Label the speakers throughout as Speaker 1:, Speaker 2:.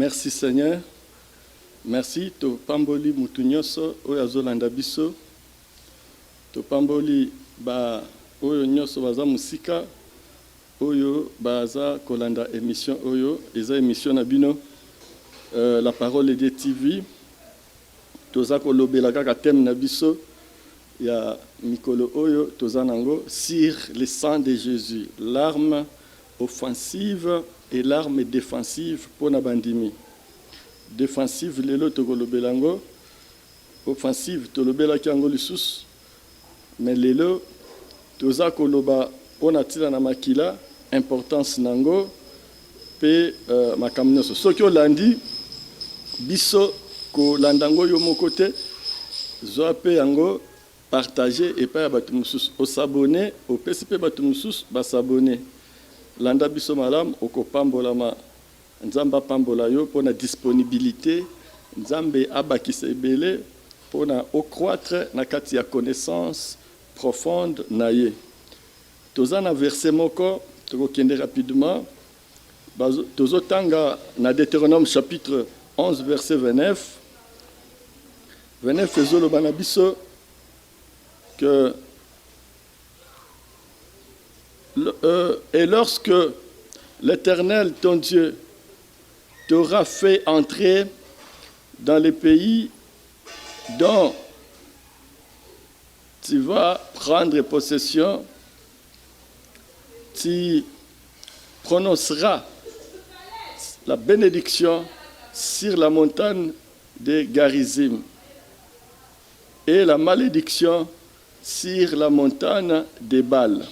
Speaker 1: Merci Seigneur. Merci to pamboli mutu nyonso oyo azolanda biso. To pamboli ba oyo nyonso baza musika oyo baza kolanda émission oyo eza émission na bino la parole de TV. Toza kolobela kaka thème na biso ya mikolo oyo toza nango sur le sang de Jésus, l'arme offensive et l'arme défensive pour na bandimi. Défensive lelo tokolobelango, offensive tolobela kiango lisusu, mais lelo toza koloba pona tila na makila importance nango pe makambo nyonso soki olandi biso kolandango yo moko te zwa pe yango partager epai ya bato mosusu osabone opesi mpe bato mosusu basabone landa biso malamu okopambolama nzambe apambola yo mpona disponibilité nzambe abakisa ebele mpona ocroître na kati ya connaissance profonde na ye. Toza na verset moko tokokende rapidement tozotanga na Deutéronome chapitre 11 verset 29 ezoloba na biso que et lorsque l'Éternel ton Dieu t'aura fait entrer dans les pays dont tu vas prendre possession, tu prononceras la bénédiction sur la montagne de Garizim et la malédiction sur la montagne de Bal.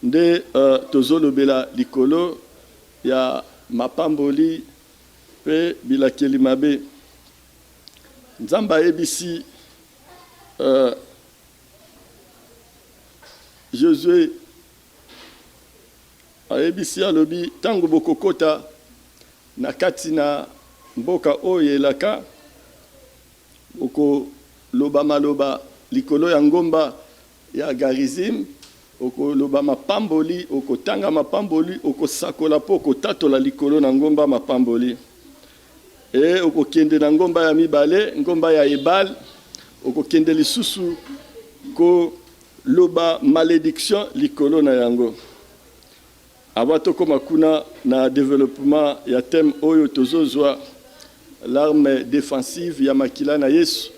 Speaker 1: Nde tozolobela likolo ya mapamboli pe bilakeli mabe. Nzamba ebisi Josué ayebisi alobi tango bokokota na kati na mboka oyo elaka okoloba maloba likolo ya ngomba ya Garizim, okoloba mapamboli, okotanga mapamboli, okosakola po okotatola likolo na ngomba mapamboli. E okokende na ngomba ya mibale, ngomba ya Ebal, okokende lisusu ko loba malédiction likolo na yango. Abato koma kuna na développement ya thème oyo tozozwa l'arme défensive ya makila na Yesu.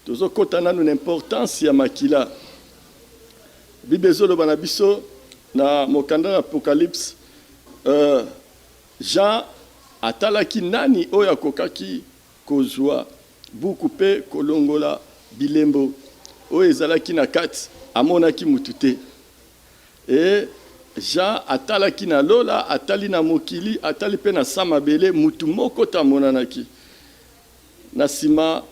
Speaker 1: Tozokota nanu n'importance ya makila. Bible ezoloba na biso na mokanda na Apocalypse Jean atalaki nani oyo akokaki kozwa buku pe kolongola bilembo oyo ezalaki na kati amonaki mutu te. Et Jean atalaki na lola, atali na mokili, atali pe na samabele mutu moko tamonanaki. Na sima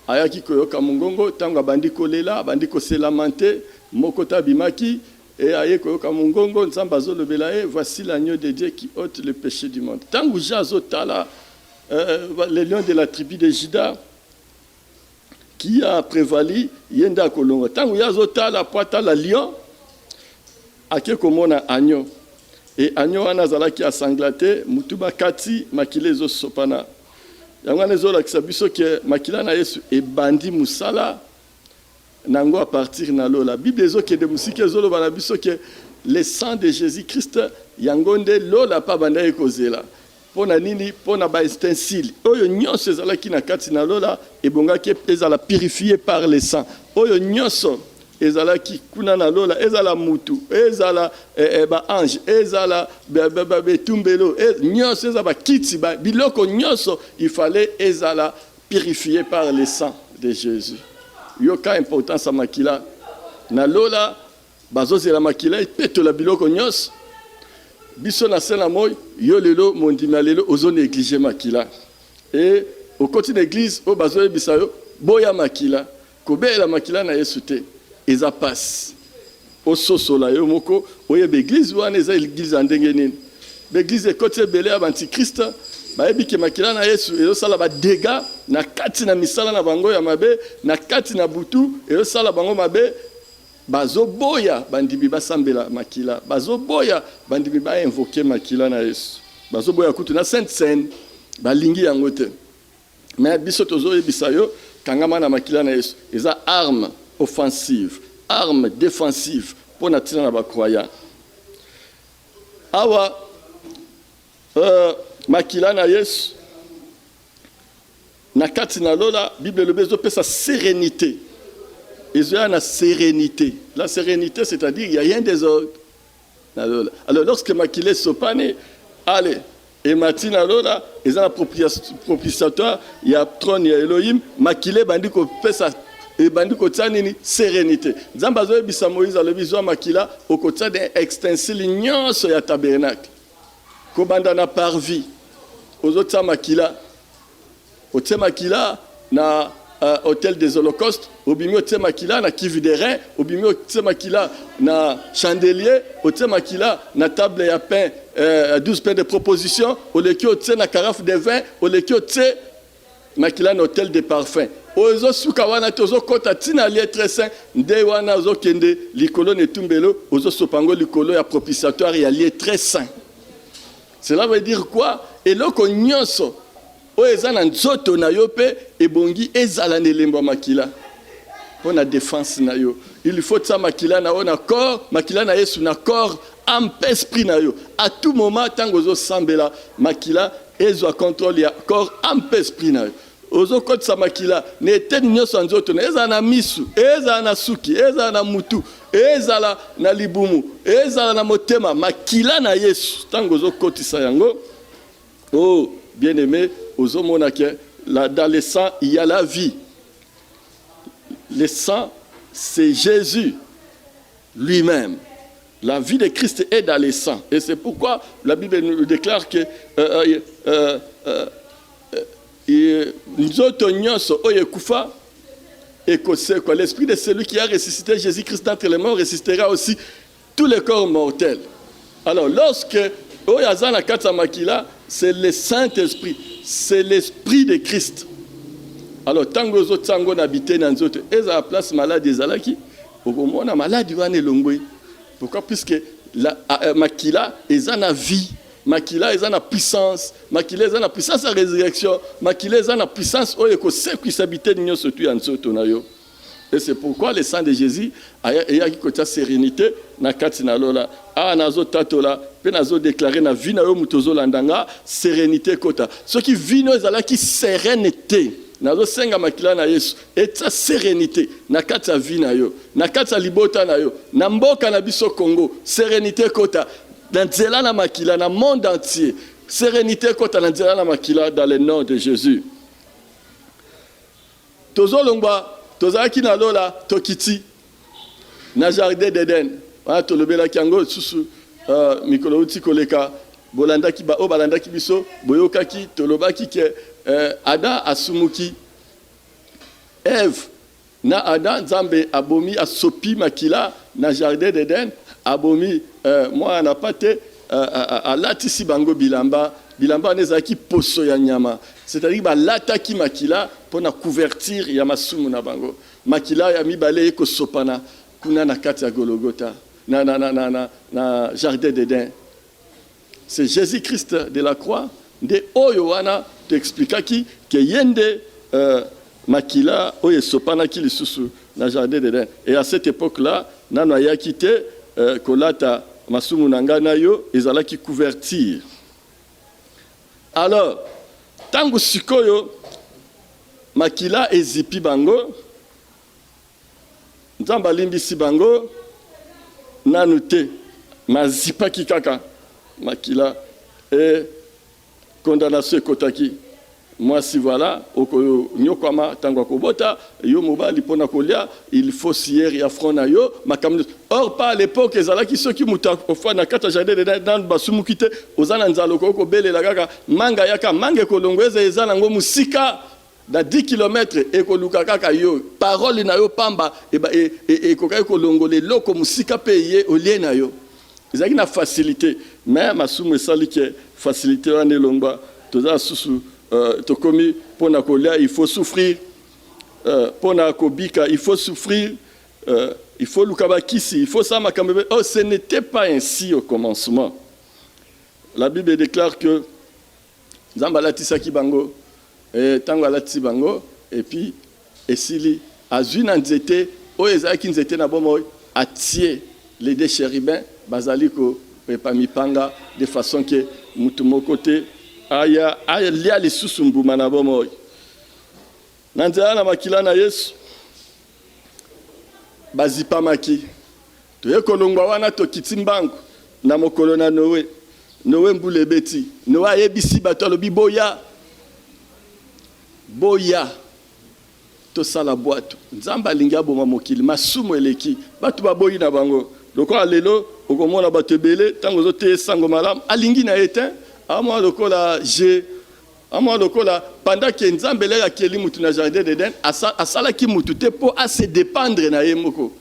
Speaker 1: ayaki koyoka mongongo tango abandi kolela, abandi koselamante moko tabimaki et aye koyoka mongongo nzamba azolobela ye voici l'agneau de Dieu qui ôte le péché du monde. Tango Jean azotala le lion de la tribu de Juda qui a prévalu yenda kolongo. Tango yazotala poata la lion ake komona agneau et agneau wana azalaki asanglaté mutuba kati makile ezo sopana. Yango wana ezolakisa biso ke makila na Yesu ebandi musala nango à partir na lola. Bible ezokende musika ezoloba na biso ke le sang de Jésus-Christ yango nde lola pa banda ekozela. Pona nini pona ba ustensile oyo nyonso ezalaki na kati na lola ebongaki ezala purifié par le sang. Oyo nyonso ezalaki kuna na lola ezala mutu ezala ba ange ezala betumbelo nyonso ezala kiti biloko nyonso il fallait ezala purifié par le sang de Jésus. Yoka importance à makila na lola bazozela makila epetola biloko nyonso biso na sena moy yo lelo mondima lelo ozo négliger makila et au côté de l'église o bazoyebisa yo boya makila kobela makila na Yesu te eza passe ososola yo moko oyeba église wana eza église ndenge nini l'église côté belé ya antichrist bayebi ke makila na Yesu ezosala ba dégâts na kati na misala na bango ya mabe na kati na butu ezosala bango mabe bazoboya bandimi basambela makila bazoboya bandimi ba invoquer makila na Yesu bazoboya kutu na Sainte Seine balingi yango te. Mais biso tozoyebisa yo kangama na makila na Yesu eza arme offensive, arme défensive pour na tina na bakroyant. Awa makila na Yesu na kati na lola Bible le bezo pesa sérénité. Ils ont la sérénité. La sérénité, c'est-à-dire il n'y a rien de désordre. Alors lorsque makila sopane, allez, et matina lola, ils ont la propitiatoire, il y a trône, il y a Elohim, makile bandi ko pesa et bandi ko tsanini sérénité. Zambazo bisa Moïse le biso makila au côté d'un extensile nyonso ya tabernacle. Ko banda na parvis. Aux autres makila au makila na hôtel des holocaustes, obimi au makila na kivi de rein, obimi au makila na chandelier, au makila na table ya pain 12 pains de proposition, au leki au na carafe de vin, au leki au makila na hôtel de parfum. Ozo suka wana tozo kota tina lié très saint, nde wana zo kende likolo ne tumbelo, ozo sopango likolo ya propitiatoire ya lié très saint. Cela veut dire quoi? Et loko nyonso o ezana nzoto na yo pe ebongi ezala nelemba makila. On a défense na yo. Il faut ça makila na on a corps, makila na Yesu na corps, âme, esprit na yo. À tout moment tango zo sambela makila ezo contrôle ya corps, âme, esprit na yo. Ozo kote sa makila ne teni nyoso nzoto na eza na misu, eza na suki, eza na mutu, eza na libumu, eza na motema makila na Yesu tango zo kote sa yango. Oh bien-aimé, ozo mona ke dans le sang il y a la vie. Le sang c'est Jésus lui-même. La vie de Christ est dans le sang et c'est pourquoi la Bible nous déclare que l'esprit de celui qui a ressuscité Jésus-Christ d'entre les morts ressuscitera aussi tous les corps mortels. Alors lorsque c'est le Saint-Esprit, c'est l'Esprit de Christ. Alors tango zo tango n'habiter dans autres et à la place malade ezalaki okomona malade wana elongwe. Pourquoi? Puisque la makila ezana vie. Makila est en puissance, makila est en puissance à résurrection, makila est en puissance où il s'habite de nous surtout en sotonayo. Et c'est pourquoi le sang de Jésus a une sérénité na katina lola a nazo tatola pe nazo déclarer na vie na yo mutozo landanga sérénité kota. Ce qui vit nous ezala qui sérénité. Nazo senga makila na Yesu et sa sérénité na kata vie na yo, na kata libota na yo, na mboka na biso Congo, sérénité kota. Dans la makila, dans le monde entier. Sérénité quand on a la makila dans le nom de Jésus. Tozo longba, tozaki na lola, tokiti, na jardin d'Éden. Tolobela kiango susu, mikolo uti koleka, bolanda ki ba o balanda ki biso, boyoka ki tolobaki ke Ada asumuki, Ève na Ada Nzambe abomi asopi makila na jardin d'Éden. Abomi moi na pate alatisi bango bilamba nezaki poso ya nyama, c'est-à-dire ba lataki makila pona couverture ya masumu na bango makila ya mibale eko sopana kuna na kati ya Golgotha na jardin d'Éden. C'est Jésus-Christ de la croix de oyo wana t'expliquaki que yende makila oyo sopana ki lisusu na jardin d'Éden. Et à cette époque-là nano ya quitté kolata masumu nangana yo ezalaki couverture. Alors tangu sikoyo makila ezipi bango nzamba limbisi bango nanu te mazipa kikaka makila et condamnation ekotaki. Moi si voilà oko nyokama tango kobota yo mobali pona kolia il faut sier ya frona yo makamno. Or pas à l'époque ezalaki ceux qui muta ofwa na kata jardin de dans basumu kite ozana nzalo ko belela kaka manga yaka mange kolongweza ezana ngo musika da 10 km ekoluka kaka yo parole na yo pamba e kokai kolongole loko musika peye olie na yo ezaki na facilité mais masumu esali ke facilité wana longba toza susu tokomi pona kolia il faut souffrir pona kobika il faut souffrir il faut lukabakisi il faut ça makambe. Oh ce n'était pas ainsi au commencement. la Bible déclare que Nzamba latisaki bango, tango alatisi bango, et puis esili azwi na nzete oyo ezalaki nzete na bomo atie les deux chérubins bazali ko pepa mipanga de façon que mutu moko te aya lia lisusu mbuma na bomo na nzela na makila na Yesu bazipamaki toye kolongwa wana tokiti mbangu na mokolo na Noé mbula ebeti Noé ayebisi bato alobi boya tosala bwato nzamba alingi aboma mokili masumu eleki bato baboyi na bango lokola lelo okomona bato ebele ntango ozoteya sango malamu alingi na ye te amwa lokola pendant ke nzambe eleki akeli mutu na jardin d'Eden asalaki mutu te mpo ase dépendre na ye moko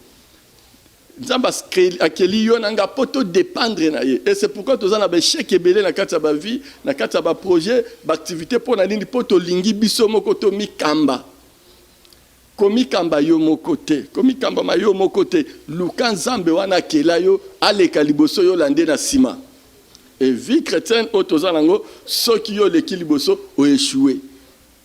Speaker 1: nzamba akeli yo nanga mpo todépendre na ye et c'est pourquoi toza na baéchec ebele na kati ya bavie na kati ya baprojet baactivité mpo na nini mpo tolingi biso moko tomikamba komikamba yo moko te komikamba yo moko te luka nzambe wana akela yo aleka liboso yo lande na nsima et vie chrétienne oyo toza nango soki yo leki liboso oéchoué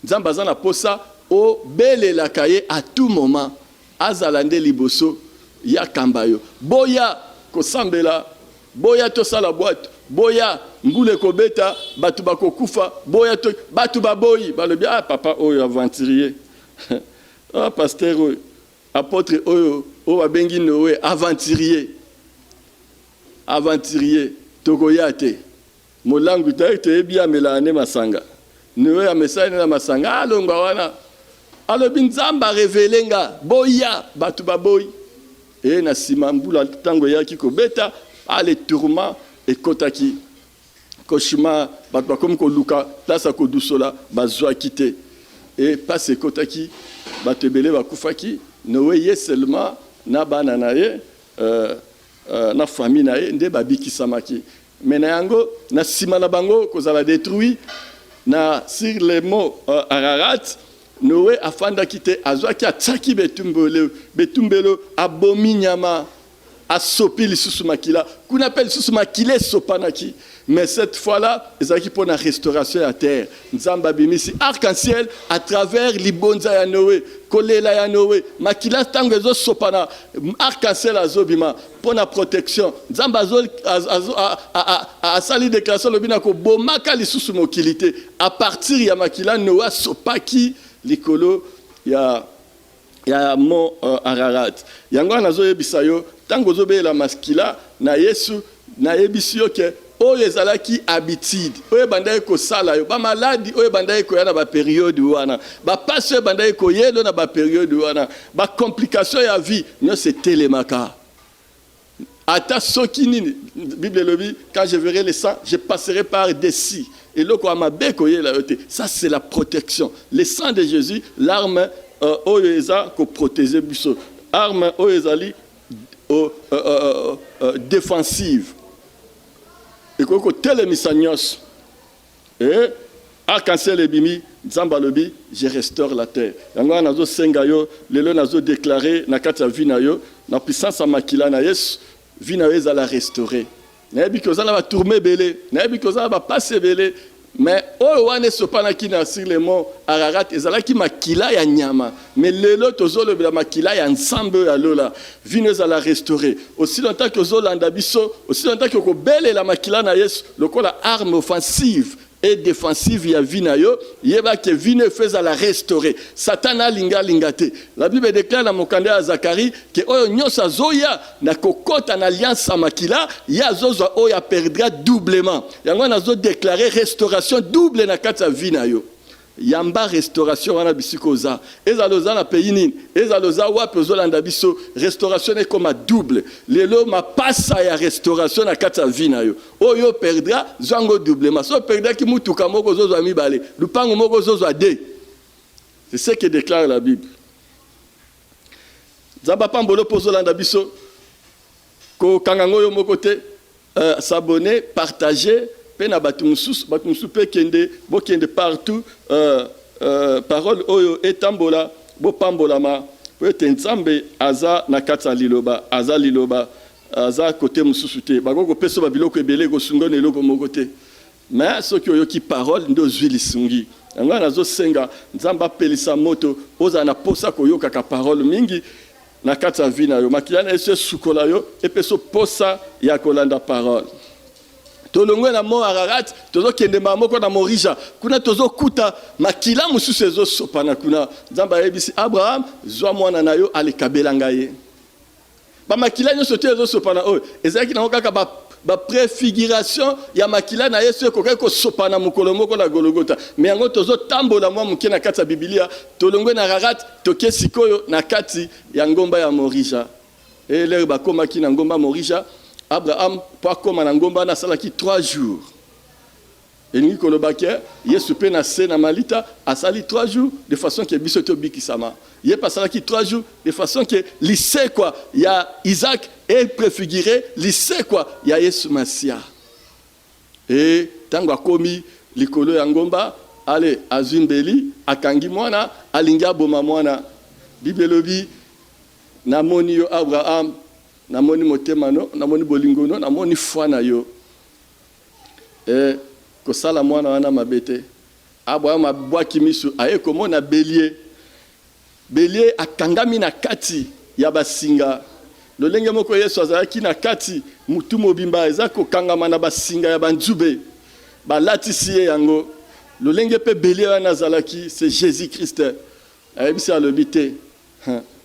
Speaker 1: nzambe aza na posa obelelaka ye à tout moment azala nde liboso ya kamba yo boya kosambela boya tosala bwato boya mbule kobeta batu bakokufa boya batu baboyi balobi papa oyo aventurier pasteur oyo apôtre oyo babengi Noé aventurier tokoya te molangu toyebi amela ane masanga Noé amesani na masanga alongwa wana alobi nzambe arevele nga boya batu baboyi et na nsima mbula ntango eyaki kobeta ale tourment ekotaki koshima bato bakomi koluka place ya kodusola bazwaki te et pasi ekotaki bato ebele bakufaki Noé ye seulement na bana na ye na famille na ye nde babikisamaki me na yango na nsima na bango kozala détruit na sur les mots Ararat Noé afandaki te azwaki atiaki betumbelo abomi nyama asopi lisusu makila kuna pe lisusu makila esopanaki mais cette fois-là ezalaki pour la restauration ya terre nzambe abimisi arc-en-ciel à travers libonza ya Noé kolela ya Noé makila tango ezosopana arc-en-ciel azobima pour la protection nzambe asali déclaration lobina ko bomaka lisusu mokili te à partir ya makila Noé asopaki likolo ya mont Ararat yango nazoyebisa yo tango zobela maskila na Yesu na yebisi yo ke oyo ezalaki habitude oyo bandaye kosala yo bamaladi oyo bandaye koya na baperiode wana bapasi oyo bandaye koyelo na baperiode wana bacomplication ya vie nyonso etelemaka ata soki nini Bible lobi quand je verrai le sang je passerai par dessus et loko amabe koyela yo te ça c'est la protection le sang de Jésus l'arme oyo eza ko protéger biso arme oyo ezali défensive et koko telemisa nyonso et arc-en-ciel ebimi nzambe alobi je restaure la terre yango nazo senga yo lelo nazo déclarer na kati ya vie na yo na puissance ya makila na Yesu vie na yo ezala restaurer nayebi ke ozala batourme ebele nayebi ke ozala bapasi ebele mais oyo wana esopanaki na sur le mont Ararat ezalaki makila ya nyama mais lelo tozolobela makila ya nzambe oyo alola vino ezala restauré aussi longtemps que ozolanda biso aussi longtemps que okobelela makila na Yesu lokola arme offensive et défensive ya vie na yo yeba ke vino efezala restauré Satan alinga te la Bible déclare na mokanda ya Zacharie ke oyo nyonso azoya na kokota na alliance ya makila ya azozwa oyo aperdra doublement yango nazo déclarer restauration double na kati ya vie na yo yamba restauration wana bisiko za ezaloza na pays nini ezaloza wapi ozolanda biso restauration est comme double lelo mapasa ya restauration na kati ya vie na yo oyo perdra zango doublement so perdra ki mutuka moko zozwa mibale lupango moko zozwa de c'est ce que déclare la Bible zaba pambolo pozolanda biso ko kangango yo moko te s'abonner partager pena batumusu pe kende bokende partout parole oyo etambola bo pambolama po nzambe aza na kati ya liloba aza liloba aza côté mosusu te bakoko pesa babiloko ebele kosunga na eloko moko te mais soki oyoki parole ndo zwi lisungi yango nazosenga nzambe apelisa moto oza na posa koyokaka parole mingi na kati ya vi na yo makila na yesu esukola yo epeso posa ya kolanda parole tolongwe na mo Ararat tozokende moko na Morija kuna tozokuta makila mosusu ezosopana kuna nzambe ayebisi Abraham zwa mwana na yo alekabela ngai ba makila nyonso te ezosopana oyo ezalaki nango kaka ba préfiguration ya makila na yesu ekokai kosopana mokolo moko na Golgotha me yango tozotambola mwa moke na kati ya Biblia tolongwe na Ararat toke sikoyo na kati ya ngomba ya Morija lere bakomaki na ngomba Morija Abraham po akoma na ngomba na salaki 3 jours elingi kolobaki yesu pe na se na malita asali 3 jours de façon que biso to bikisama ye pasalaki 3 jours de façon que lisekwa ya Isaac est préfiguré lisekwa ya Yesu Masia et tango akomi likolo ya ngomba ale azumbeli akangi mwana alingi aboma mwana bibelobi namoni yo Abraham namoni motemano namoni bolingono namoni foi na yo kosala mwana wana mabete Abraham abwaki misu aye komona bélier akangami na kati ya basinga lolenge moko Yesu azalaki na kati mutu mobimba eza kokangama na basinga ya banzube balatisi ye yango lolenge pe bélier wana azalaki c'est Jésus Christ ayebisi alobi te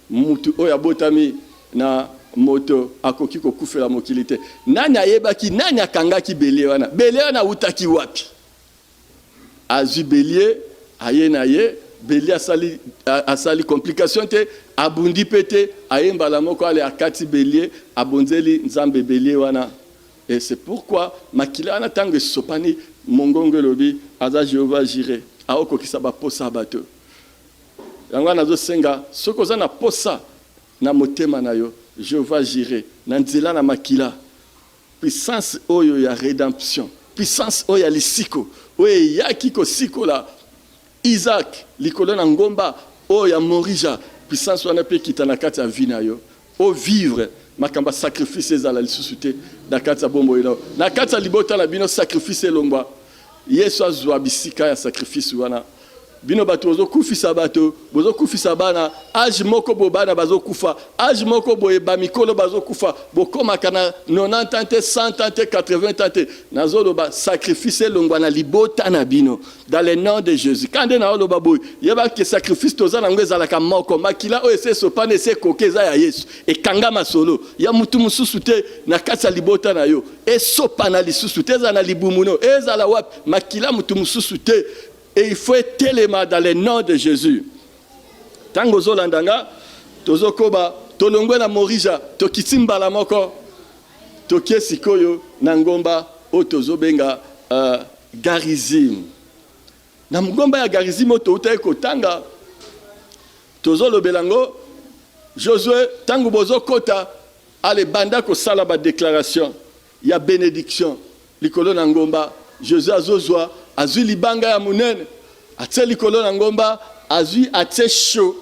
Speaker 1: mutu oyo abotami na moto akoki kokufela mokili te nani ayebaki nani akangaki bélier wana utaki wapi azwi bélier aye na ye bélier asali complication te abundi pete aye mbala moko ale akati bélier abonzeli nzambe bélier wana et c'est pourquoi makila wana tango esopani mongongo elobi aza Jehova Jireh aokokisa baposa bato yango nazosenga soki oza na posa na motema na yo Jehova Jireh na nzela na makila puissance oyo ya rédemption puissance oyo ya lisiko oyo yaki kosikola Isaac likolo na ngomba oyo ya Morija puissance wana pe kita na kati ya vi na yo o vivre makamba sacrifice ezala lisusu te na kati ya bombo elo na kati ya libota na bino sacrifice elongwa Yesu azwa bisika ya sacrifice wana bino bato bozokufisa bato bozokufisa bana age moko bobana bazokufa age moko boyeba mikolo bazokufa bokomaka na 90 ans 100 ans 80 ans nazoloba sacrifice longwa na libota na bino dans le nom de Jésus kande na oloba boy yeba ke sacrifice toza na ngwe zalaka moko makila o ese sopane ese kokeza ya Yesu ekanga masolo ya mutu mususu te na kati ya libota na yo esopana lisusu te za na libumuno ezala wapi makila mutu mususu te. Et il faut être tellement dans le nom de Jésus. Tango zolandanga, tozokoba, tolongwe na Morija, tokitimba la moko, tokie sikoyo, nangomba, o tozobenga Garizim. Na mgomba ya Garizim o toutaye kotanga, tozolo belango, Josué, tango bozo kota, ale banda ko sala ba déclaration, ya bénédiction, likolo nangomba, Josué azozwa, azui libanga ya munene atie likolo na ngomba azui atie chaud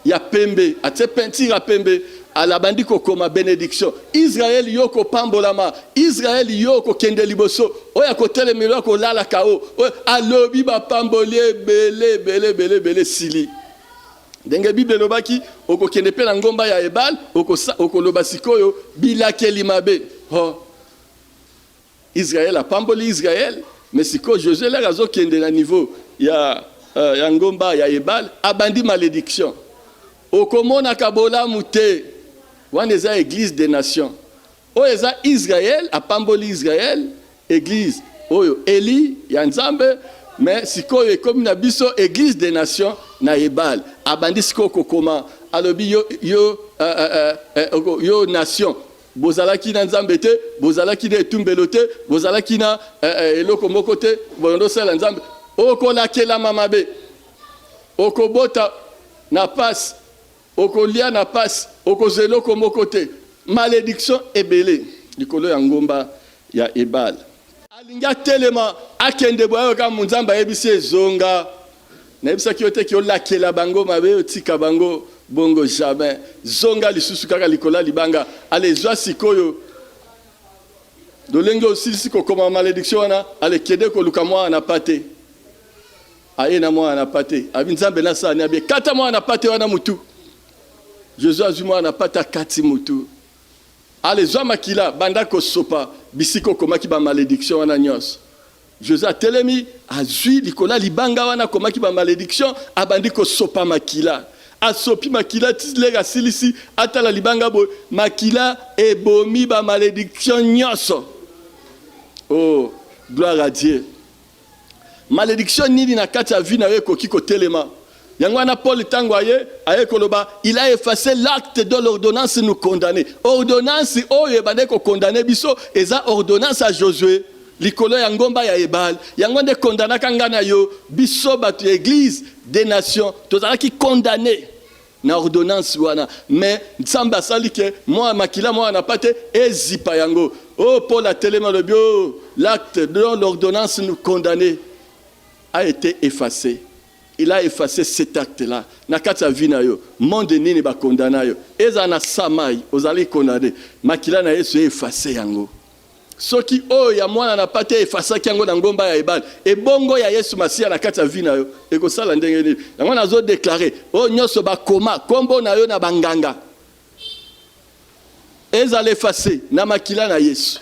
Speaker 1: ya pembe atie peinture ya pembe alabandi kokoma bénédiction Israël yoko pambolama Israël yoko kende liboso oya kotelemelo ko lala kao alobi ba pambolie bele sili ndenge Bible lobaki okokende pe na ngomba ya Ebal okoloba sikoyo bilakeli mabe Israël a pamboli Israël. Mais si que Josué l'a raison qui est de niveau, il y a Ngomba, il y a Ebal, abandi malédiction. Au comment na kabola mouté, on est à l'église des nations. On est à Israël, à Pamboli Israël, église. Oyo Eli, Yanzambe, mais si que comme nabiso église des nations na Ebal, abandi siko kokoma, alobi yo nation. Bozalaki na nzambe te bozalaki na etumbelo te bozalaki na eloko moko te bondosala nzambe okolakela mamabe okobota na passe okolia na passe okozeloko moko te malédiction ebele likolo ya ngomba ya Ebal alinga telema akende boyo ka munzamba yebisi ezonga na yebisa ki ote ki olakela bango mabe otika bango bongo jamais zonga lisusu kaka likola libanga ale zwa sikoyo dolenge aussi siko koma malédiction wana ale kede ko luka mwa na pate aye na mwa na pate abinzambe na sa ni abie kata mwa na pate wana mutu Jésus azwi mwa na pate kati mutu ale zwa makila banda ko sopa bisiko komaki ba malédiction wana nyos Jésus a telemi azwi likola libanga wana komaki ba malédiction abandi ko sopa makila asopi makila tislega silisi atala libanga bo makila ebomi ba malédiction nyoso. Oh, gloire à Dieu. Malédiction nini na kati ya vie na yo koki ko telema. Yango wana Paul tango aye koloba, il a effacé l'acte de l'ordonnance nous condamner. Ordonnance oyo bande ko condamner biso eza ordonnance à Josué. Likolo ya ngomba ya ebal. Yango nde condamna kangana yo biso batu église des nations. Tozala ki condamné na ordonnance wana. Mais nsamba sali ke moi makila moi na pate ezipa yango. Oh Paul a tellement le bio, l'acte de l'ordonnance nous condamner a été effacé. Il a effacé cet acte-là. Nakata vina yo, monde nini ba condamna yo. Eza na samai, ozali condamné. Makila na yesu effacé yango. Soki o ya mwana na pate effacé yango na ngomba ya ebal. E bongo ya yesu masia nakata vina yo. Eko sala ndenge nini. Yango nazo déclarer, o nyoso ba koma, kombo na yo na banganga. Eza l'effacé na makila na yesu.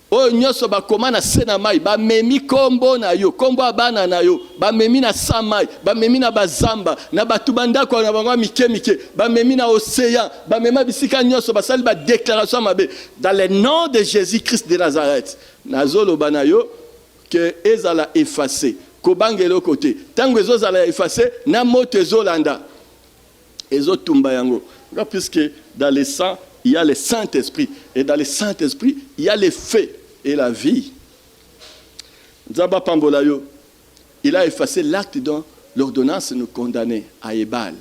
Speaker 1: O nyoso ba koma na sena mai ba memi kombo na yo kombo abana na yo ba memi na samai ba memi na bazamba na batubanda kwa na bango mike ba memi na océan ba mema bisika nyoso ba sali ba déclaration mabe dans le nom de Jésus-Christ de Nazareth nazolo bana yo que ezala effacé ko bangelo côté tango ezozala effacé na moto ezolanda ezotumba yango puisque dans le sang il y a le Saint-Esprit. Et dans le Saint-Esprit, il y a les faits et la vie. Nzamba Pambolayo, il a effacé l'acte dont l'ordonnance nous condamnait à Ebal.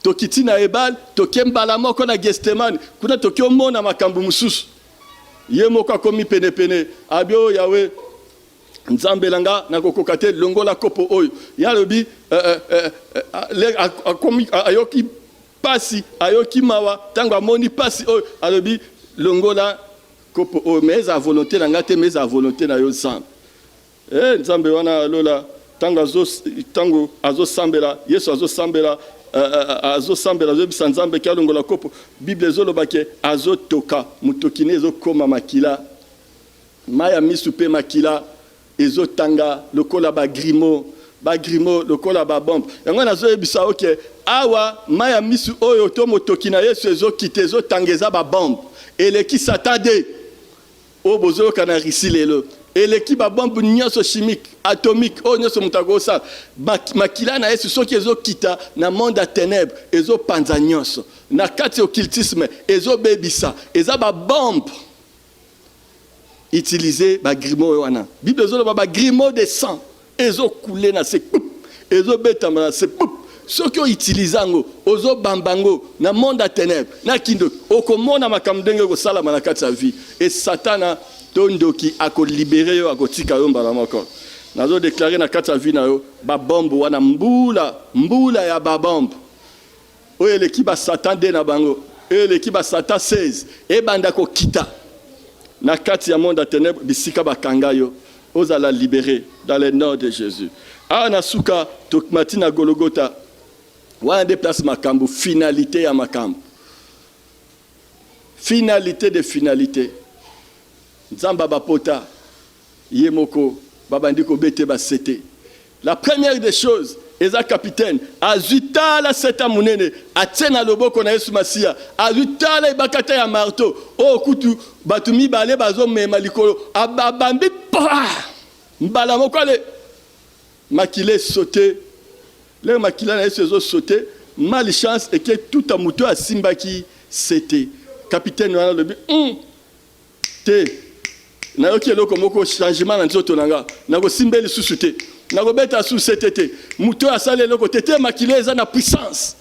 Speaker 1: Tokiti na Ebal, tokembala moko na Gesteman, kuna tokyo mona makambu mususu. Ye moko komi pene pene, abio yawe Nzambe langa na kokokate longola kopo oyo. Ya lobi akomi ayoki pasi ayoki mawa tango amoni pasi oyo alobi longola kopo oyo mais à volonté na ngate mais à volonté na yo Nzambe Nzambe wana lola tango azo sambela Yesu azo sambela zo bisa Nzambe ki alongola kopo Bible ezoloba ke azo toka mutokine ezo koma makila maya misu pe makila ezo tanga lokola ba grimo lokola ba bombe yango nazo ebisa oke awa maya misu oyo to motoki na Yesu ezo kite ezo tangeza ba bombe eleki satade o bozo kana risilelo eleki ba bombe nyoso chimique atomique o nyoso mutagosa makila na Yesu soki ezo kita na monde à ténèbres ezo panza nyoso na kati occultisme ezo bebisa eza ba bombe utiliser ba grimo wana Bible ezoloba ba grimo de sang ezo couler na se ezo betama na se soki utilizango ozo bambango na monde à ténèbres na kindo okomona makamdenge ko sala na kati ya vie et satana tondoki ako libérer yo akotika yo mbala moko nazo déclarer na kati ya vie na yo ba bombe wana mbula ya ba bombe oyo eleki ba satan de na bango oyo eleki ba satan 16 e banda ko kita na kati ya monde à ténèbres bisika bakanga yo ozala libérer dans le nom de Jésus. Ah nasuka tokmati na Golgotha. Wana déplace makambo finalité ya makambo. Finalité de finalité. Nzamba bapota yemoko babandiko bete basete. La première des choses, eza capitaine azuta la seta munene atena loboko na Yesu Masia azuta la ibakata ya marteau o kutu batumi bale bazo mema likolo abambi pa mbala moko ale makile sauté le makila na Yesu ezo sauté malchance et que tout amuto asimbaki c'était capitaine wana lobi te na yoki eloko moko changement na nzoto nanga na ko simbeli susute na ko beta susete muto asale eloko tete makila eza na puissance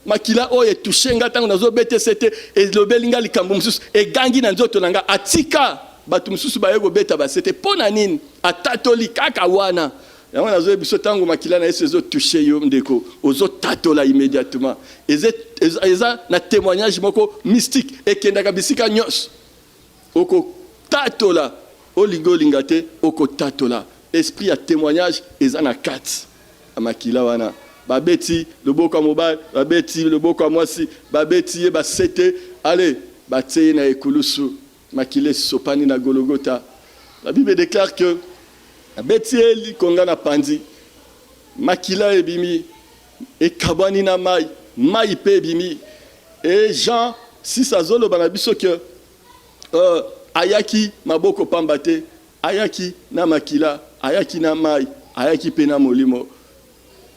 Speaker 1: makila oye touchenga tango nazo bete sete et lobelinga likambo mususu e gangi na nzoto nanga atika batu mususu bayego beta ba sete pona nini atatoli kaka wana yango nazo biso tango makila na yesu ezo toucher yo ndeko ozo tatola immédiatement eza na témoignage moko mystique ekendaka bisika nyos oko tatola olingo lingate oko tatola esprit ya témoignage eza na kati amakila wana babeti loboko ya mobali babeti loboko ya mwasi babeti ye basete allez batie na ekulusu makile sopani na Golgotha. La Bible déclare que babeti konga na pandi makila ebimi e kabani na mai pe ebimi et Jean 6 azolo bana biso que ayaki maboko pambate ayaki na makila ayaki na mai ayaki pe na molimo.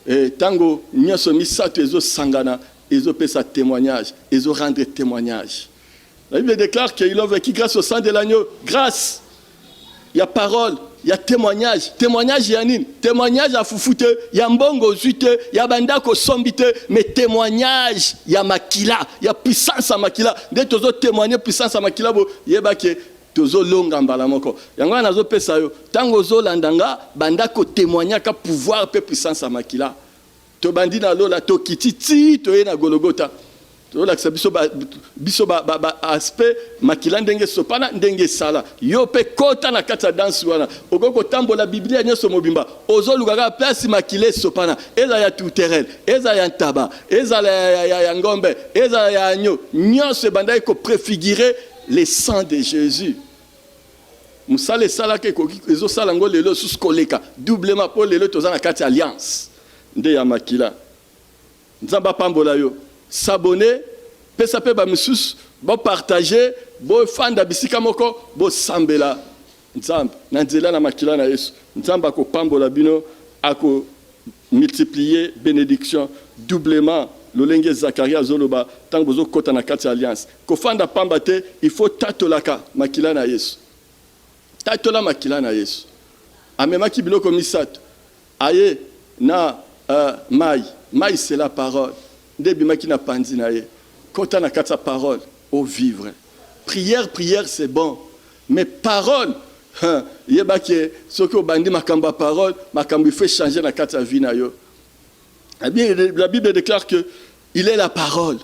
Speaker 1: Et tango nyoso misato ezo sangana ezo pesa témoignage ezo rendre témoignage. La Bible déclare qu'il a vécu grâce au sang de l'agneau. Grâce, il y a parole, il y a témoignage. Témoignage, il y a nini? Témoignage à foufoute, il y a mbongo zuite, il y a bandako sombite, mais témoignage, il y a makila, il y a puissance à makila. Dès que tu témoigner puissance à makila, il y a que tozo longa mbala moko. Yango nazo pesa yo. Tango zo landanga, bandako témoigner ka pouvoir pe puissance à makila. To bandi na lola to kititi to na Golgotha. Tolakisa biso ba aspect makila ndenge sopana ndenge sala. Yo pe kota na kata dansi wana. Okoko tambola Biblia nyoso mobimba. Ozo lugaka place makile sopana. Eza ya tuterel, eza ya ntaba, eza ya ngombe, eza ya agneau. Nyoso banda ko préfigurer le sang de Jésus. Musale sala ke ko ezo sala ngo lelo sus koleka. Doublement pour lelo tozana kati alliance. Nde ya makila. Nzamba pambola yo. S'abonner, pesa pe ba misusu, bo partager, bo fanda bisika moko, bo sambela. Nzamba na nzela na makila na Yesu. Nzamba ko pambola bino ako multiplier bénédiction doublement. Lolenge Zakaria zoloba tango bozo kota na kati alliance. Ko fanda pamba te, il faut tatolaka makila na Yesu. Tatola makila na Yesu. Amema ki biloko misato. Aye na mai c'est la parole. Ndebimaki na pandi na ye. Kota na kata parole au vivre. Prière c'est bon. Mais parole yebaki soko bandi makamba parole, makambo fait changer na kata vie na yo. La Bible déclare que il est la parole.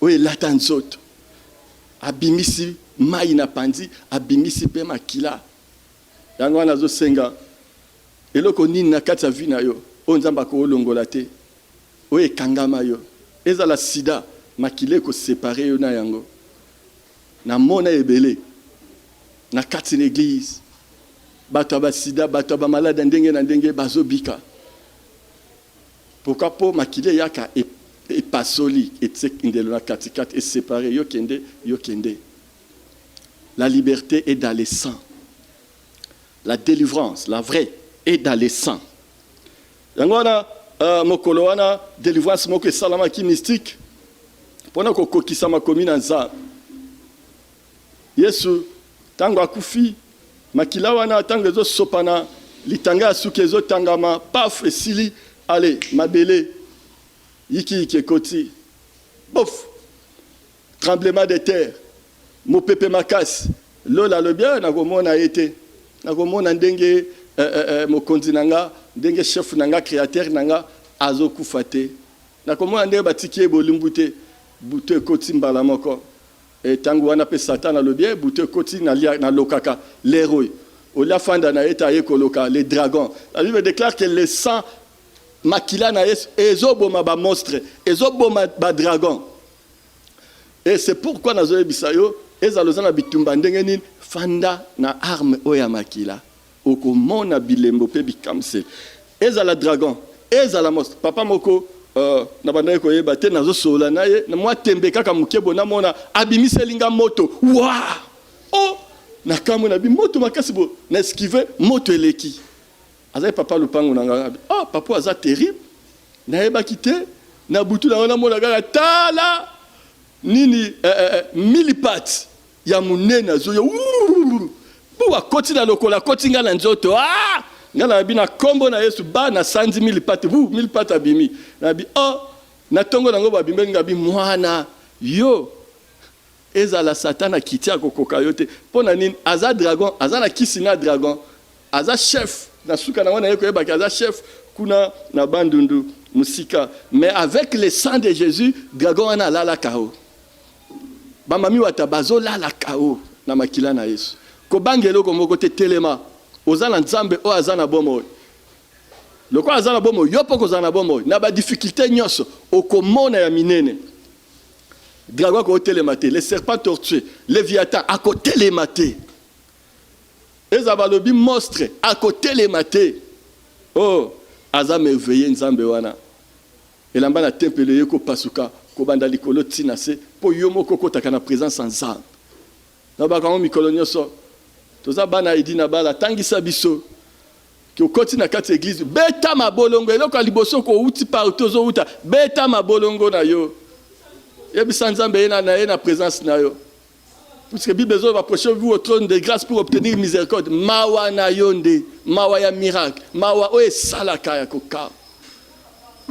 Speaker 1: Oui, l'atanzot. Abimisi mai na pandi, abimisi pe makila. Yango nazo senga. Eloko nini na kata vie na yo. O nzamba ko longola te. Oye kangama yo. Eza la sida makile ko séparer yo na yango. Na mona ebele. Na kati l'église. Bato ba sida, bato ba malade ndenge na ndenge bazobika. Pourquoi po makile yaka et pasoli et tsek indelo na kati et séparer yo kende. La liberté est dans les sangs. La délivrance, la vraie, est dans les sangs. Yango na mokolo wana délivrance moko salama ki mystique pona ko kokisa makomi na nza Yesu tango akufi makila wana tango zo sopana litanga suke zo tangama paf esili allez mabele yiki koti bof tremblement de terre mopepe makasi lola lo bien na komona ete na komona ndenge mokonzi nanga ndenge chef nanga créateur nanga azokufa te nakomona ndenge batiki ebolimbu te butu ekoti mbala moko tango wana pe satan alobie butu ekoti na lokaka l'héroï olia fanda na eta ekoloka les dragons. La Bible déclare que le sang makila na Yesu ezoboma ba monstre ezoboma ba dragon. Et c'est pourquoi nazo bisayo ezalozana bitumba ndenge nini fanda na arme oya makila okomona bilembo pe bikamse ezala dragon ezala monstre papa moko na banda ko yeba te nazo sola naye na mwa tembe kaka mukebo na mona abimiselinga moto wa oh na kamu na bi moto makasi bo na esquiver moto eleki azai papa lupango nanga oh papa aza terrible na yeba kite na butu na mona kaka tala nini milipat ya munena zo yo Pour koti na lokola koti nga na nzoto nga na bina kombo na Yesu ba na 100,000 pates vous 1000 pates abimi na bi na tongo nango ba bimbe nga bi mwana yo ezala satana kitia kokoka yote pona nini aza dragon aza na kisi na dragon aza chef na suka na wana yeko yeba chef kuna na bandundu musika. Mais avec le sang de Jésus, dragon wana lala kao. Bamami wata bazo lala kao na makila na Yesu. Ko bangelo ko moko te telema. Ozana nzambe o azana bomo. Loko azana bomo yopo ko zana bomo. Na ba difficulté nyonso okomona ya minene. Dragon ko telemate, les serpents tortueux, Léviathan à côté les maté. Ezabalobi monstre à côté les maté. Oh, aza merveilleux nzambe wana. Elamba na tempele yeko pasuka ko banda likolo tina se po yomo koko takana présence en nzambe. Na ba kamo mikolo nyoso. Toza bana idi na bala tangisa biso. Ki okoti na kati église beta mabolongo eloko liboso ko uti partout zo uta beta mabolongo na yo. Et puis Nzambe na présence na yo. Puisque la Bible va approcher vous au trône de grâce pour obtenir miséricorde. Mawa na yonde, mawa ya miracle, mawa oe salaka ya koka.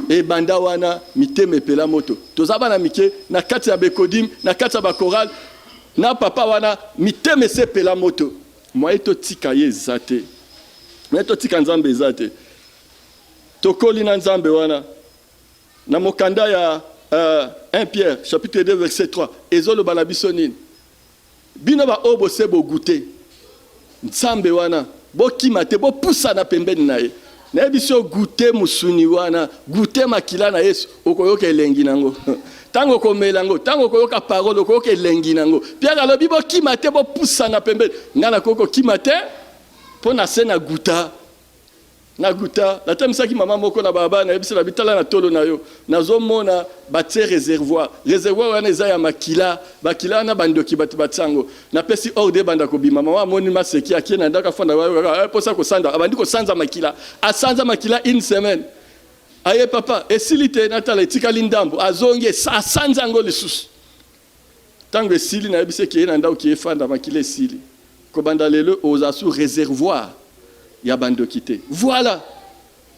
Speaker 1: E banda wana miteme pela moto. Tozaba na mike na kati ya bekodim, na kati ya bakoral, na papa wana miteme se pela moto. Moi to tika ye zate. Moi to tika Nzambe zate. Tokoli na Nzambe wana. Na mokanda ya 1 Pierre, chapitre 2, verset 3. Ezolo balabisonine. Bino ba obo sebo goûter. Nzambe wana. Bo kimate, bo poussa na pembeni na ye. Na biso goûter musuni wana. Goûter makila na Yesu. Okoyoka elengi nango. Tango komelango. Tango koyoka parole. Okoyoka elengi nango. Pierre alobi bo kimate, bo poussa na pembeni. Ngana koko kimate. Po na se na guta. Na guta la temisa ki mama moko na baba na yebisa la bitala na tolo na yo nazomona batie réservoir wana eza ya makila bakila na bandoki batsango na pesi orde banda ko bima mama moni maseki akie na ndaka fanda wa posa ko sanda abandi ko sanza makila asanza makila une semaine aye papa esilite na tala etikali ndambo azonge asanza ngo lisusu tango esili na yebisa ki na ndako ki fanda makila esili ko banda lelo ozasu réservoir. Yabando quitté. Voilà.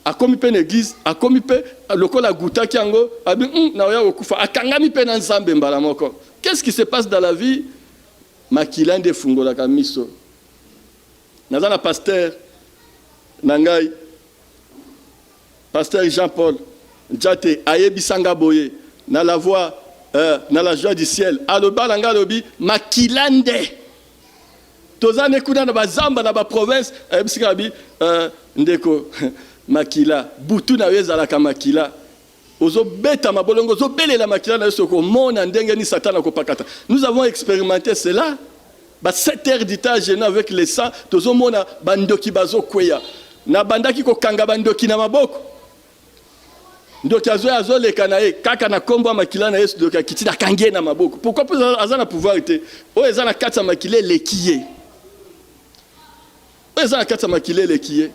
Speaker 1: A komi pe l'église, a komi pe lokola guta kiango, abi na oya okufa, akangami pe na nzambe mbala moko. Qu'est-ce qui se passe dans la vie? Makilande fungola kamiso. Nazana pasteur nangai. Pasteur Jean-Paul Njate ayebisanga boye na la voix na la joie du ciel. Aloba langa lobi makilande. Tozane kuna na bazamba na ba province ebisikabi ndeko makila butu na wezala ka makila ozo beta mabolongo zo belela makila na soko mona ndenge ni satana ko pakata. Nous avons expérimenté cela ba 7 heures d'étage avec les sang tozo mona bandoki bazo kweya na bandaki ko kanga bandoki na maboko ndoki azo le kanae kaka na kombo makila na Yesu doka kitida kangie na maboko. Pourquoi azana pouvoir été o ezana katsa makile lekiye. Eza katsa makile lekiye.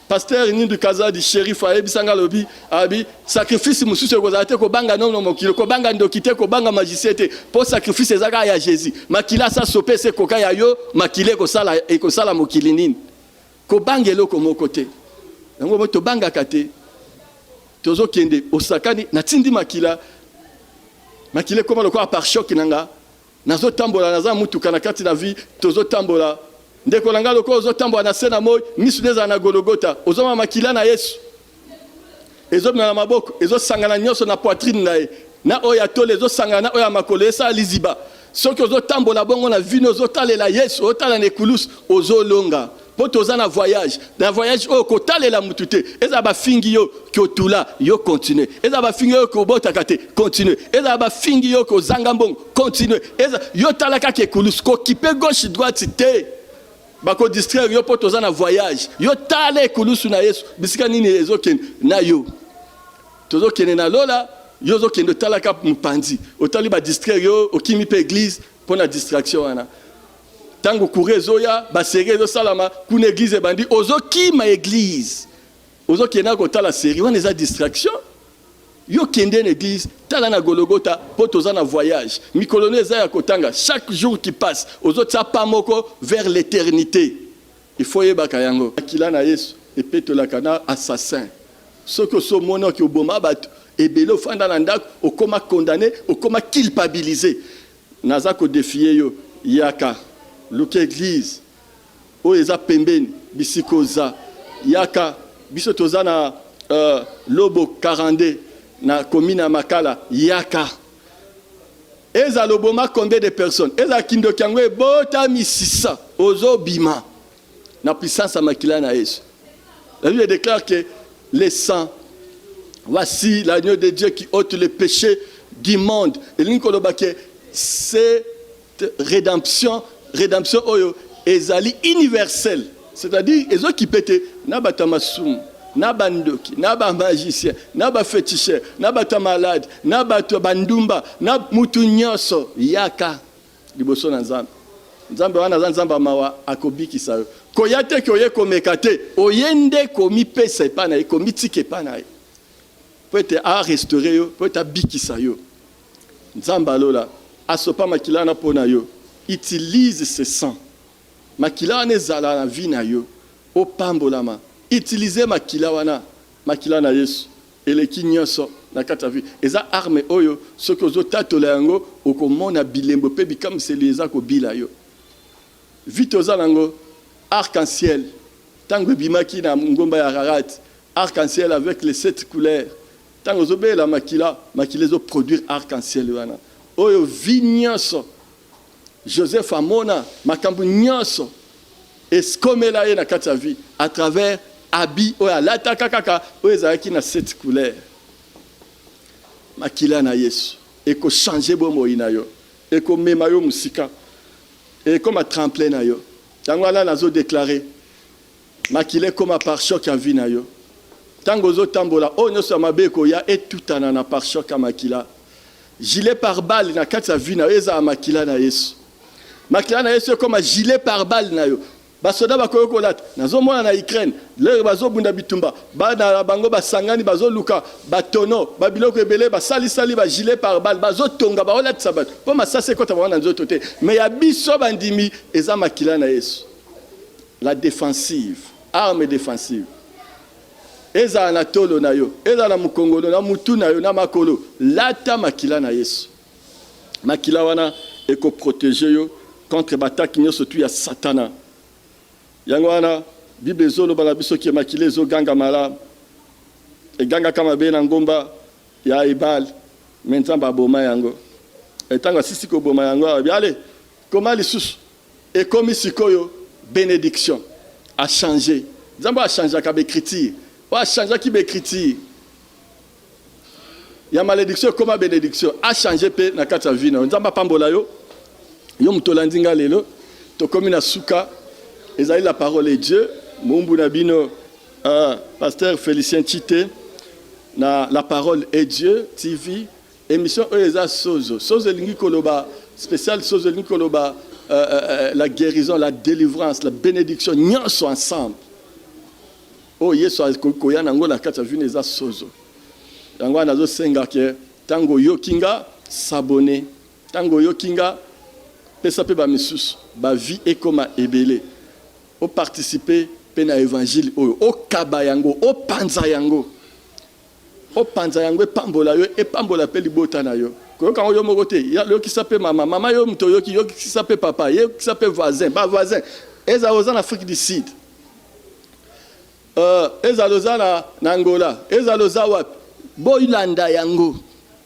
Speaker 1: Pasteur Nindu Kaza di shérif a ebisanga lobi abi sacrifice mususu ekozate ko banga nono mokilo ko banga ndokite ko banga magicien pour sacrifice ezaka ya Jésus. Makila sa sope se koka ya yo makile ko sala mokili nini. Ko bangelo ko mokote. Yango moto banga kate. Tozo kende osakani na tindi makila. Makile koma lokwa par choc nanga. Nazo tambola naza mutuka na kati na vie tozo tambola. Ndeko langa loko ozo tambo na sena moy misudeza na Golgotha ozoma makila na Yesu ezo na maboko ezo sangana nyoso na poitrine na oya tole ezo sangana oya makolo esa liziba soki ozo tambo la bongo na vino ozo talela Yesu otala ne kulus ozo longa poto oza na voyage o kotalela mutute eza ba fingi yo ki otula yo continue eza ba fingi yo ko botaka te continue eza ba fingi yo ko zanga mbongo continue eza yo talaka ke kulus ko kipe gauche droite te bako distraire yo poto za na voyage yo tale kulusu na Yesu bisika nini ezoken na yo tozokene na lola yo zokende tala ka mpandi otali ba distraire yo okimi pe église pona distraction wana tango courir zoya ba série zo salama kuna église bandi ozokima église ozokena ko tala série wana za distraction yo kende na église tala na Golgotha poto za na voyage mikolone za ya kotanga chaque jour qui passe ozotsa pa moko vers l'éternité il faut yebaka yango akila na Yesu epeto la kana assassin soko so mono ki oboma bato ebelo fanda na ndako okoma condamné okoma culpabilisé naza ko défier yo yaka luka église o eza pembeni bisikoza yaka biso toza na lobo 42 na commune ya Makala yaka eza loboma combien de personnes eza kindo kyango ebota misisa ozo bima na puissance ya makila na Yesu. La Bible déclare que les saints, voici l'agneau de Dieu qui ôte le péché du monde. Et cette rédemption oyo ezali universelle. C'est-à-dire, ils ont qui pété, n'a pas masum, n'a pas ndoki, n'a pas magicien, n'a pas féticheur, n'a pas malade, n'a pas bandumba, n'a pas mutunyoso, yaka, liboso na nzambe. Nzambe wana nzamba mawa akobiki sayo. Koyate koye komekate, oyende komi pesa epana, komi tike epana. Peut-être à restaurer yo, peut-être à biki sayo. Nzamba lola, asopa makila na pona yo, utilise ce sang. Makila wana ezala na vie na yo, opambolama. Utilisez makila wana, makila na Yesu. Eleki nyonso na kata vie. Eza arme oyo, soki ozotatola yango, okomona bilembo pe bikam seleza ko bila yo. Vite aux alango, arc-en-ciel. Tango bimaki na ngomba ya Ararat, arc-en-ciel avec les 7 couleurs. Tango zobe la makila zo produire arc-en-ciel wana. Oyo vignoso. Joseph Amona, makambu nyonso. Eskomela ye na kata vie à travers abi oya lata kakaka oyo zaki na 7 couleurs. Makila na Yesu. Eko changer bomo ina yo. Eko mema yo musika. Et comme à tremplin na yo. Tango la nazo déclaré makile comme à pare-choc à vie na yo. Tango zo tambola o nyoso mabeko ya etutana na pare-choc à makila. Gilet par balle na kati ya vie na yo eza makila na Yesu. Makila na Yesu comme à gilet par balle na yo. Basoda bakoyo kolata nazo mona na Ukraine le bazo bunda bitumba bana bango basangani bazo luka batono babiloko ebele basali ba gilet par balle bazo tonga ba olata sabat po masase kota wana nzoto te mais ya biso bandimi eza makila na Yesu. La défensive, arme défensive. Eza anatolo na yo, eza na mukongolo na mutu na yo na makolo, lata makila na Yesu. Makila wana eko protéger yo contre batak nyoso tu ya Satana. Yango wana Bible zolo bala biso ki makile zo ganga mala e ganga kama be na ngomba ya Ebal mentamba boma yango etanga sisi ko boma yango allez comment lisusu et comme sikoyo bénédiction a changé nzambo a changé ka écriture a changé ki écriture ya malédiction comme bénédiction a changé pe na kata vie na nzamba pambola yo mutolandinga lelo to komi na suka. Ezali la parole est Dieu. Mumbu nabino, pasteur Félicien Chité, na la parole est Dieu TV. Émission Eza Sozo. Sozo lingi koloba spécial Sozo lingi koloba la guérison, la délivrance, la bénédiction. Nyonso ensemble. Oh Yesu koya nango na kata vune Eza Sozo. Yango nazo senga ke tango yokinga s'abonner. Tango yokinga pesa pe ba misusu ba vie et comme ebele. O participer pena évangile o kabayango o panzayango pambola yo e pambola pe libota na yo ko ka yo mokote ya lo ki sape mama yo mto yo ki sape papa yo ki sape voisin voisin eza ozana Afrique du Sud eza lozana na Angola eza lozawa boilanda yango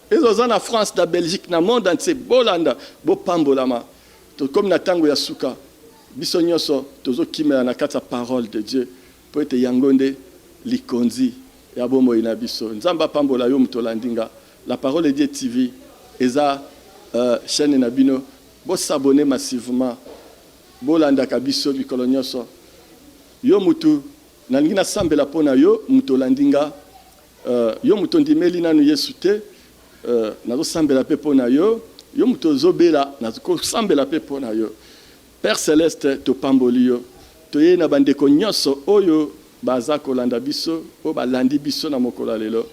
Speaker 1: eza ozana France da Belgique na monde entier bolanda bo pambola ma to comme na tango ya suka biso nyonso tozo kimela na kata parole de Dieu po ete yangonde likonzi ya bomo ina biso nzamba pambola yo mutolandinga la parole de Dieu TV eza chaîne na bino bo s'abonner massivement bo landa ka biso bikolo nyonso yo mutu nalingi na sambela pona yo mutolandinga yo mutondimeli nanu Yesu te nazo sambela pe pona yo mutozobela nazo sambela pe pona yo. Père Céleste to pambolio to ye na bandeko nyonso oyo baza kolanda biso o balandi biso na mokola lelo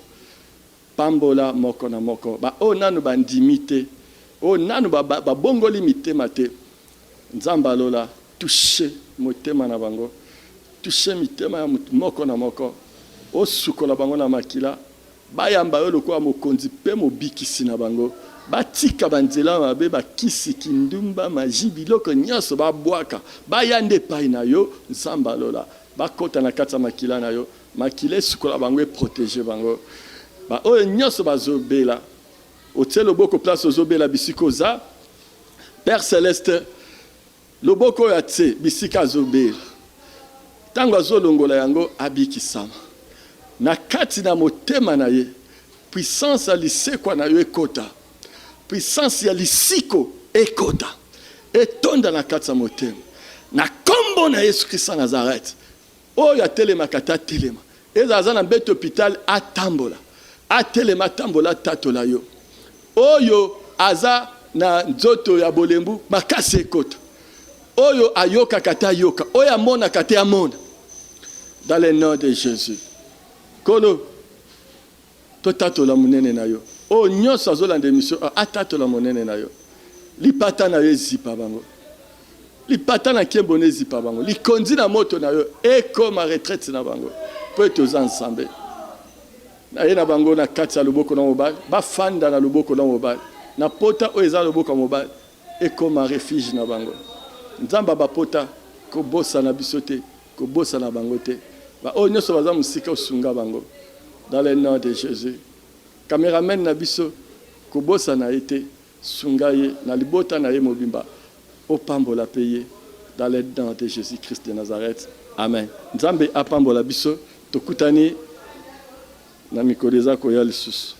Speaker 1: pambola moko na moko ba o nanu bandimite o nanu ba bongoli mitema te nzamba lola toucher motema na bango toucher mitema ya moko na moko o sukola bango na makila bayamba yo lokola mokonzi pe mobikisi na bango batika banzela mabe bakisi kindumba maji biloko nyonso babwaka bayande epai na yo nzambe alola bakota na kati ya makila na yo makila esukola bango eprotege bango oyo nyonso bazobela otie loboko place ozobela bisika oza Père Céleste loboko oyo atie bisika azobela ntango azolongola yango abikisama na kati na motema na ye puissance ya lisekwa na yo ekota puissance ya lisiko ekota etonda na kati ya motema na kombo na Yesu Kristo Nazareth oyo atelemaka ta telema ezaza na mbeto hôpital atambola atelema atambola tatola yo oyo aza na nzoto ya bolembu makasi ekota oyo ayoka kata yoka oyo amona kata amona dans le nom de Jésus kolo to tatola munene na yo o nyonso azolanda émission atatola monene na yo lipata na yo ezipa bango lipata na nkembo ezipa bango likondi na moto na yo ekoma retraite na bango po ete oza ensemble na ye na bango na kati ya loboko na mobali bafanda na loboko na mobali na pota oyo eza loboko ya mobali ekoma refuge na bango nzamba bapota kobosa na biso te kobosa na bango te oyo nyonso baza mosika osunga bango dans le nom de Jésus cameraman na biso kobosa na ete sunga ye na libota na ye mobimba opambola peye dans le nom de Jésus-Christ de Nazareth amen nzambe apambola biso tokutani na mikolo eza koya lisusu